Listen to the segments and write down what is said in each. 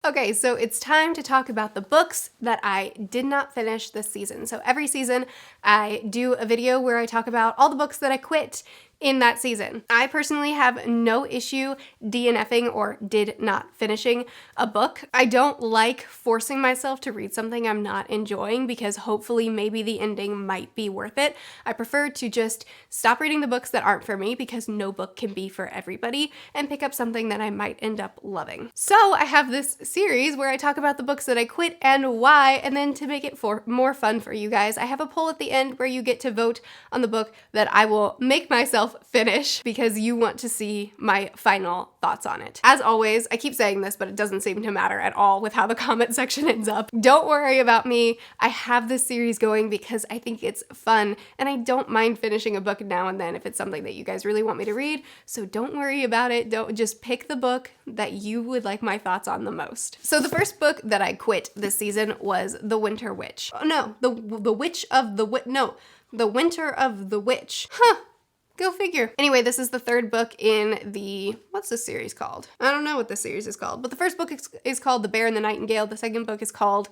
Okay, so it's time to talk about the books that I did not finish this season. So every season I do a video where I talk about all the books that I quit in that season. I personally have no issue DNFing or did not finishing a book. I don't like forcing myself to read something I'm not enjoying because hopefully maybe the ending might be worth it. I prefer to just stop reading the books that aren't for me because no book can be for everybody and pick up something that I might end up loving. So I have this series where I talk about the books that I quit and why, and then to make it more fun for you guys, I have a poll at the end where you get to vote on the book that I will make myself finish because you want to see my final thoughts on it. As always, I keep saying this, but it doesn't seem to matter at all with how the comment section ends up. Don't worry about me. I have this series going because I think it's fun and I don't mind finishing a book now and then if it's something that you guys really want me to read. So don't worry about it. Don't just pick the book that you would like my thoughts on the most. So the first book that I quit this season was The Winter Witch. Oh no, The Winter of the Witch. Huh. Go figure. Anyway, this is the third book in the, what's this series called? I don't know what this series is called, but the first book is called The Bear and the Nightingale. The second book is called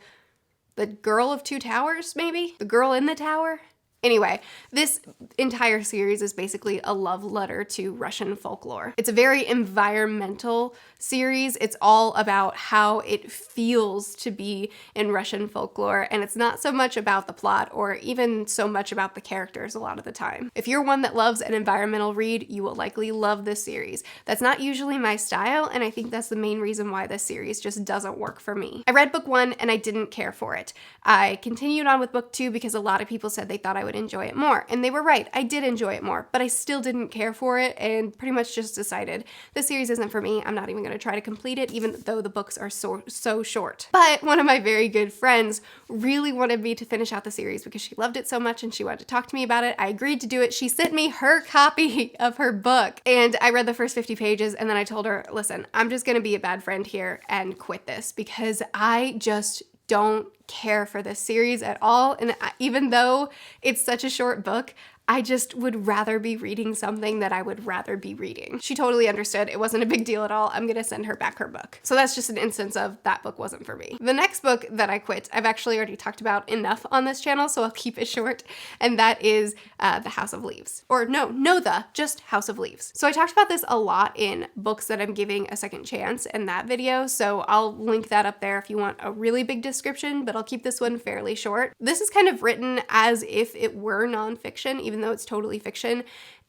The Girl of Two Towers, maybe? The Girl in the Tower? Anyway, this entire series is basically a love letter to Russian folklore. It's a very environmental series. It's all about how it feels to be in Russian folklore, and it's not so much about the plot or even so much about the characters a lot of the time. If you're one that loves an environmental read, you will likely love this series. That's not usually my style, and I think that's the main reason why this series just doesn't work for me. I read book 1 and I didn't care for it. I continued on with book 2 because a lot of people said they thought I would enjoy it more, and they were right. I did enjoy it more, but I still didn't care for it and pretty much just decided this series isn't for me. I'm not even going to try to complete it, even though the books are so short. But one of my very good friends really wanted me to finish out the series because she loved it so much and she wanted to talk to me about it. I agreed to do it. She sent me her copy of her book and I read the first 50 pages and then I told her, listen, I'm just going to be a bad friend here and quit this because I just don't care for this series at all. And even though it's such a short book, I just would rather be reading something that I would rather be reading. She totally understood. It wasn't a big deal at all. I'm gonna send her back her book. So that's just an instance of that book wasn't for me. The next book that I quit, I've actually already talked about enough on this channel, so I'll keep it short, and that is The House of Leaves. Or just House of Leaves. So I talked about this a lot in books that I'm giving a second chance in that video, so I'll link that up there if you want a really big description, but I'll keep this one fairly short. This is kind of written as if it were nonfiction, even though it's totally fiction,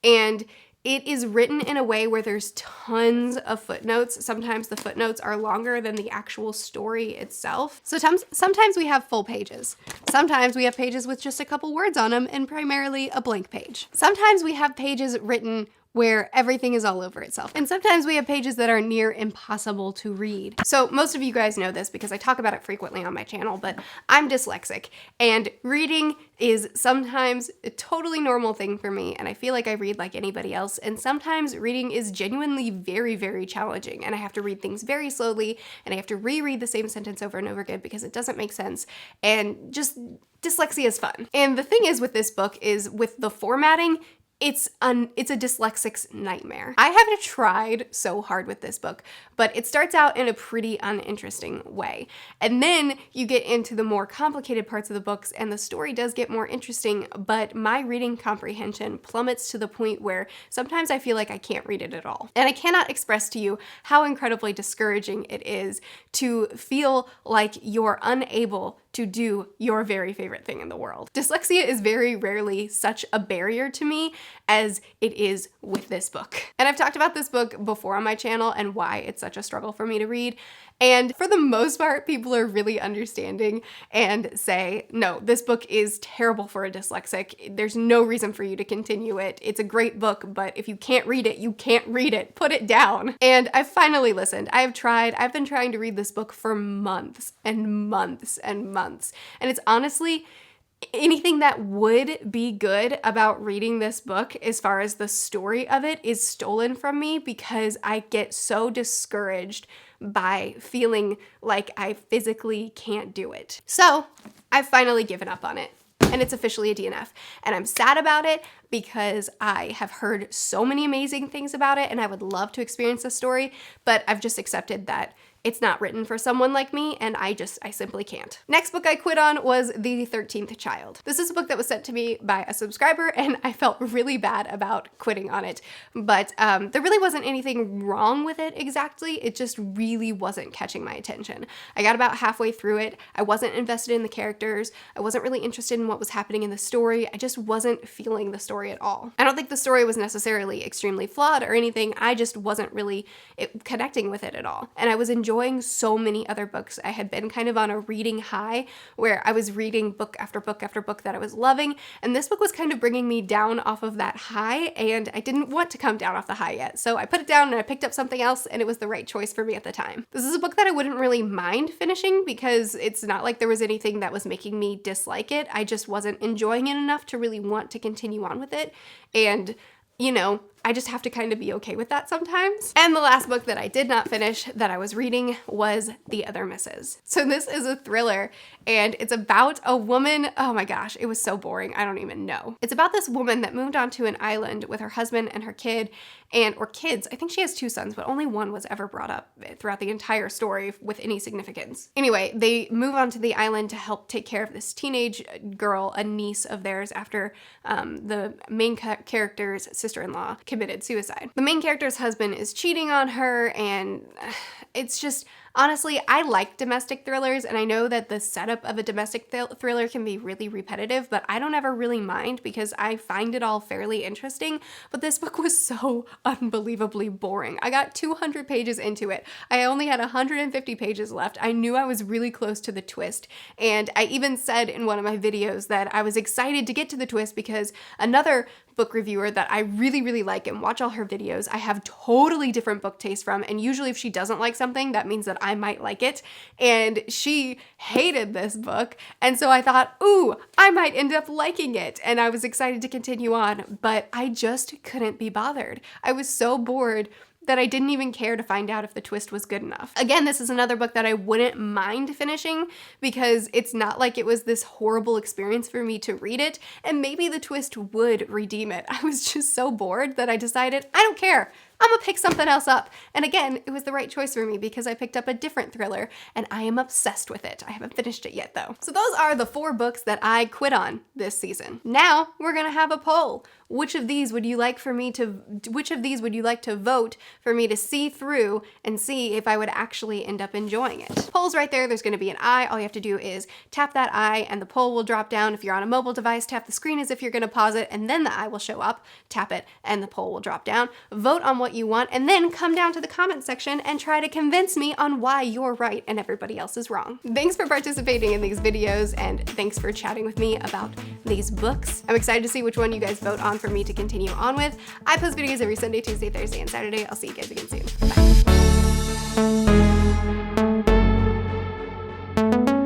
and it is written in a way where there's tons of footnotes. Sometimes the footnotes are longer than the actual story itself. So sometimes we have full pages. Sometimes we have pages with just a couple words on them and primarily a blank page. Sometimes we have pages written where everything is all over itself. And sometimes we have pages that are near impossible to read. So most of you guys know this because I talk about it frequently on my channel, but I'm dyslexic and reading is sometimes a totally normal thing for me, and I feel like I read like anybody else, and sometimes reading is genuinely very, very challenging, and I have to read things very slowly, and I have to reread the same sentence over and over again because it doesn't make sense, and just dyslexia is fun. And the thing is with this book is with the formatting, it's a dyslexic's nightmare. I haven't tried so hard with this book, but it starts out in a pretty uninteresting way. And then you get into the more complicated parts of the books and the story does get more interesting, but my reading comprehension plummets to the point where sometimes I feel like I can't read it at all. And I cannot express to you how incredibly discouraging it is to feel like you're unable to do your very favorite thing in the world. Dyslexia is very rarely such a barrier to me as it is with this book. And I've talked about this book before on my channel and why it's such a struggle for me to read. And for the most part, people are really understanding and say, no, this book is terrible for a dyslexic. There's no reason for you to continue it. It's a great book, but if you can't read it, you can't read it. Put it down. And I've finally listened. I've been trying to read this book for months and months and months. And it's honestly, anything that would be good about reading this book as far as the story of it is stolen from me because I get so discouraged by feeling like I physically can't do it. So I've finally given up on it and it's officially a DNF. And I'm sad about it because I have heard so many amazing things about it and I would love to experience the story, but I've just accepted that it's not written for someone like me, and I simply can't. Next book I quit on was The 13th Child. This is a book that was sent to me by a subscriber, and I felt really bad about quitting on it, but there really wasn't anything wrong with it exactly. It just really wasn't catching my attention. I got about halfway through it. I wasn't invested in the characters. I wasn't really interested in what was happening in the story. I just wasn't feeling the story at all. I don't think the story was necessarily extremely flawed or anything. I just wasn't really connecting with it at all. And I was enjoying so many other books. I had been kind of on a reading high where I was reading book after book after book that I was loving, and this book was kind of bringing me down off of that high, and I didn't want to come down off the high yet. So I put it down and I picked up something else, and it was the right choice for me at the time. This is a book that I wouldn't really mind finishing because it's not like there was anything that was making me dislike it. I just wasn't enjoying it enough to really want to continue on with it. And you know, I just have to kind of be okay with that sometimes. And the last book that I did not finish that I was reading was The Other Misses. So this is a thriller, and it's about a woman. Oh my gosh, it was so boring. I don't even know. It's about this woman that moved onto an island with her husband and her kid, or kids. I think she has 2 sons, but only one was ever brought up throughout the entire story with any significance. Anyway, they move onto the island to help take care of this teenage girl, a niece of theirs, after the main character's sister-in-law committed suicide. The main character's husband is cheating on her, and it's just, honestly, I like domestic thrillers, and I know that the setup of a domestic thriller can be really repetitive, but I don't ever really mind because I find it all fairly interesting. But this book was so unbelievably boring. I got 200 pages into it. I only had 150 pages left. I knew I was really close to the twist, and I even said in one of my videos that I was excited to get to the twist because another book reviewer that I really, really like and watch all her videos, I have totally different book taste from, and usually if she doesn't like something, that means that I might like it, and she hated this book, and so I thought, ooh, I might end up liking it, and I was excited to continue on, but I just couldn't be bothered. I was so bored that I didn't even care to find out if the twist was good enough. Again, this is another book that I wouldn't mind finishing because it's not like it was this horrible experience for me to read it, and maybe the twist would redeem it. I was just so bored that I decided, I don't care. I'm gonna pick something else up. And again, it was the right choice for me because I picked up a different thriller and I am obsessed with it. I haven't finished it yet though. So those are the 4 books that I quit on this season. Now we're gonna have a poll. Which of these would you like to vote for me to see through and see if I would actually end up enjoying it? Poll's right there. There's gonna be an eye. All you have to do is tap that eye and the poll will drop down. If you're on a mobile device, tap the screen as if you're gonna pause it, and then the eye will show up. Tap it and the poll will drop down. Vote on what you want, and then come down to the comment section and try to convince me on why you're right and everybody else is wrong. Thanks for participating in these videos, and thanks for chatting with me about these books. I'm excited to see which one you guys vote on for me to continue on with. I post videos every Sunday, Tuesday, Thursday, and Saturday. I'll see you guys again soon. Bye.